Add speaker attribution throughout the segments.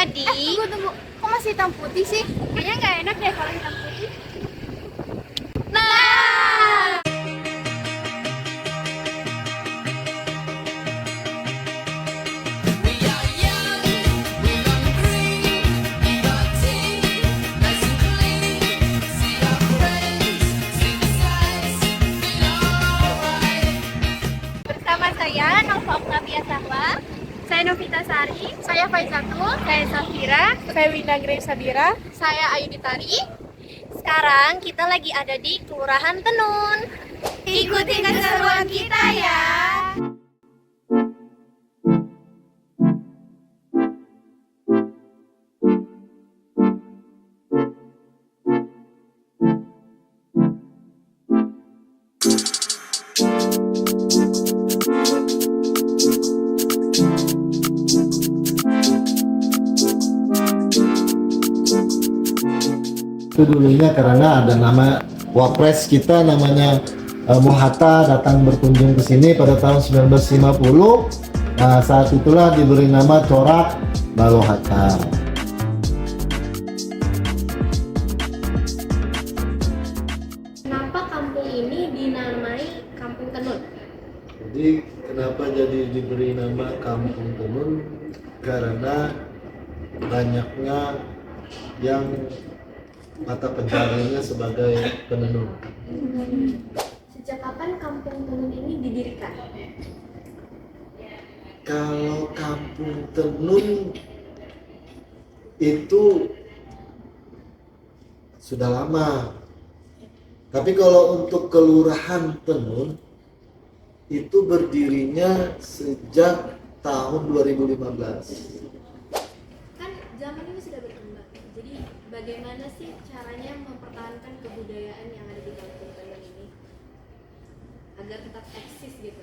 Speaker 1: jadi.
Speaker 2: Tunggu. Kok masih hitam putih sih? Kayaknya nggak enak deh kalau hitam putih.
Speaker 1: Nah,
Speaker 2: Bersama saya Nova Octavia Sahwa, saya Novita Sari, saya Faizatul, saya Safira, saya Winda Grace Sabira, saya Ayudi Tari.
Speaker 1: sekarang kita lagi ada di Kelurahan Tenun.
Speaker 2: Ikuti keseruan kita ya.
Speaker 3: Itu dulunya karena ada nama Wapres kita namanya Bung Hatta datang berkunjung ke sini pada tahun 1950. Nah, saat itulah diberi nama Corak Balo Hatta.
Speaker 1: Kenapa kampung ini dinamai Kampung Tenun?
Speaker 3: Jadi kenapa jadi diberi nama Kampung Tenun? Karena banyaknya yang mata pencahariannya sebagai penenun.
Speaker 1: Sejak kapan Kampung Tenun ini didirikan?
Speaker 3: Kalau Kampung Tenun itu sudah lama. Tapi kalau untuk Kelurahan Tenun itu berdirinya sejak tahun 2015.
Speaker 1: Kan zaman ini sudah berkembang. Jadi bagaimana sih caranya mempertahankan kebudayaan yang ada di Kampung Tenun ini agar tetap eksis gitu?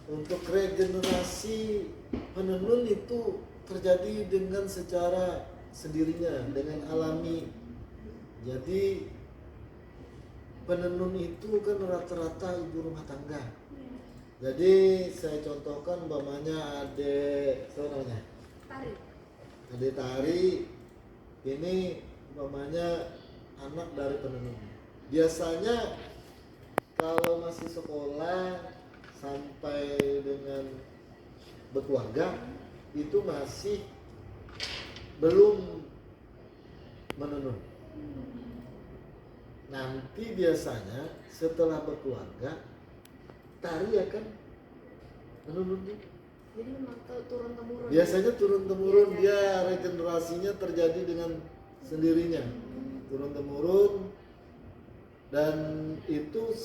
Speaker 3: Untuk regenerasi penenun itu terjadi dengan secara sendirinya, dengan alami. Jadi penenun itu kan rata-rata ibu rumah tangga. Jadi saya contohkan umpamanya adik, apa namanya?
Speaker 1: Tari.
Speaker 3: Adik Tari ini umpamanya anak dari penenun. Biasanya kalau masih sekolah sampai dengan berkeluarga itu masih belum menenun. Nanti biasanya setelah berkeluarga tari akan menenun juga.
Speaker 1: Jadi memang turun temurun.
Speaker 3: Biasanya turun temurun, dia regenerasinya terjadi dengan sendirinya, turun temurun, dan itu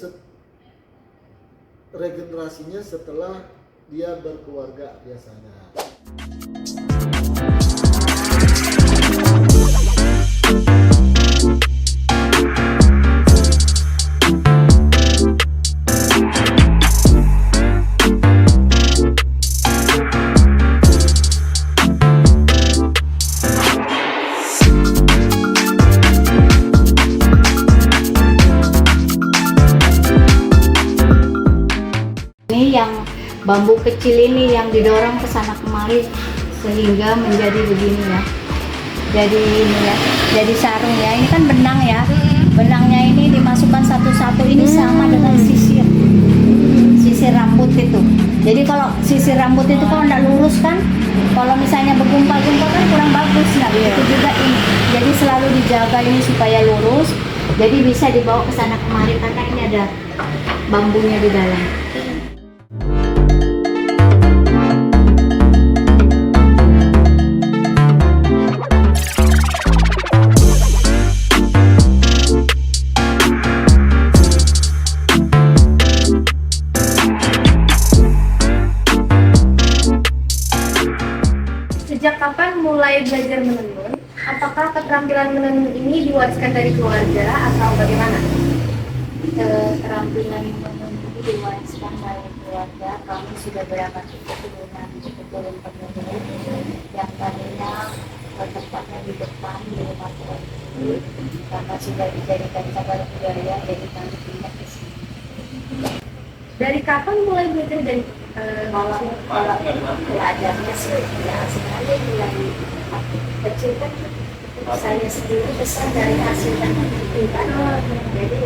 Speaker 3: regenerasinya setelah dia berkeluarga biasanya.
Speaker 4: Ini yang bambu kecil ini yang didorong ke sana kemari sehingga menjadi begini ya. Jadi ini ya, jadi sarung ya. Ini kan benang ya. Benangnya ini dimasukkan satu-satu, ini sama dengan sisir rambut itu. Jadi kalau sisir rambut itu kalau nggak lurus kan, kalau misalnya bergumpal-gumpal kan kurang bagus. Nah itu juga ini. Jadi selalu dijaga ini supaya lurus. Jadi bisa dibawa ke sana kemari karena ini ada bambunya di dalam.
Speaker 2: Sejak kapan mulai belajar menenun? Apakah keterampilan menenun ini diwariskan dari keluarga atau bagaimana?
Speaker 4: Keterampilan menenun ini diwariskan dari keluarga. Kami sudah berangkat keturunan penenun yang tadinya tempatnya di depan di rumah tua itu, karena sudah dijadikan cagar budaya, jadi kami pindah ke sini.
Speaker 2: Dari kapan mulai belajar dari
Speaker 4: Kalau belajarnya sih ya sekali mulai kecil kan saya sendiri besar dari hasil itu kan. Jadi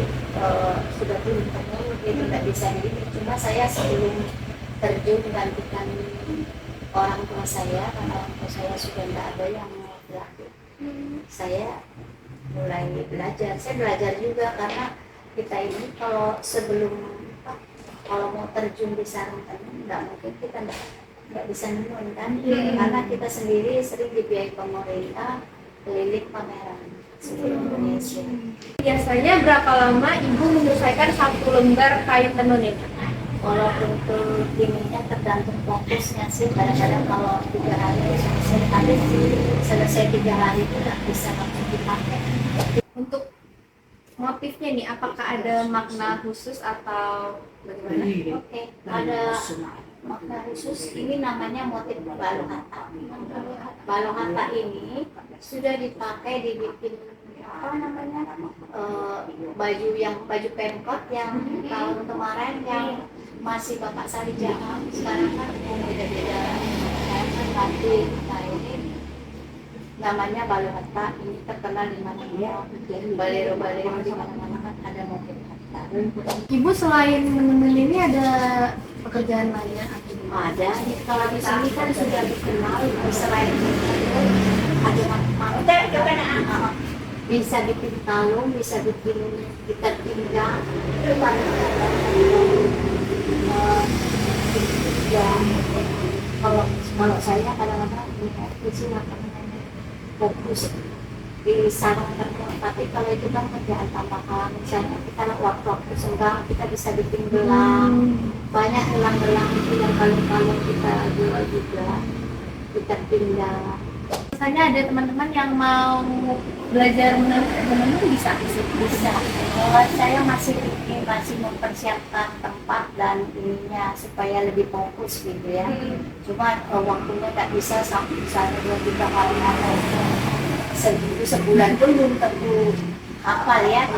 Speaker 4: sudah pintar itu nggak bisa ini. Cuma saya sebelum terjun gantikan orang tua saya, karena orang tua saya sudah nggak ada yang laki. Saya mulai belajar. Saya belajar juga karena kita ini kalau kalau mau terjun di sarung tangan nggak mungkin kita nggak bisa nemuin kan, karena kita sendiri sering dibiayai pemerintah keliling pameran seluruh Indonesia.
Speaker 2: Biasanya berapa lama Ibu menyelesaikan satu lembar kain tenun ini?
Speaker 4: Kalau untuk ininya tergantung fokusnya sih, kadang-kadang kalau 3 hari selesai, tapi selesai 3 hari itu nggak bisa langsung dipakai.
Speaker 2: Untuk motifnya nih, apakah ada makna khusus atau bagaimana?
Speaker 4: Oke, ada makna khusus. Ini namanya motif balong hata. Balong hata ini sudah dipakai dibikin apa namanya baju pemkot yang tahun kemarin yang masih Bapak Sari Jamal. Sekarang kan beda-beda. Saya kan batik. Nah ini namanya balong hata. Ini terkenal di mana-mana. Balero-balero di mana-mana kan ada motif hata.
Speaker 2: Ibu selain menenun ini ada pekerjaan lainnya?
Speaker 4: Ada. Kalau di sini kan sudah dikenal selain itu ada macam-macam. Bisa bikin kalung, bisa bikin ikat pinggang, ya kalau saya kadang-kadang di sini fokus di sarung tangan, tapi kalau itu kan kerjaan tambahan. Misalnya kita waktu senggang kita bisa bikin gelang, banyak gelang-gelang itu yang kalung-kalung kita jual juga, ikat pinggang.
Speaker 2: Misalnya ada teman-teman yang mau belajar menenun bisa?
Speaker 4: Kalau saya masih mempersiapkan tempat dan ininya supaya lebih fokus gitu ya. Cuma waktunya tak bisa sampai misalnya 2-3 kali atau sebulan pun belum tentu hafal ya.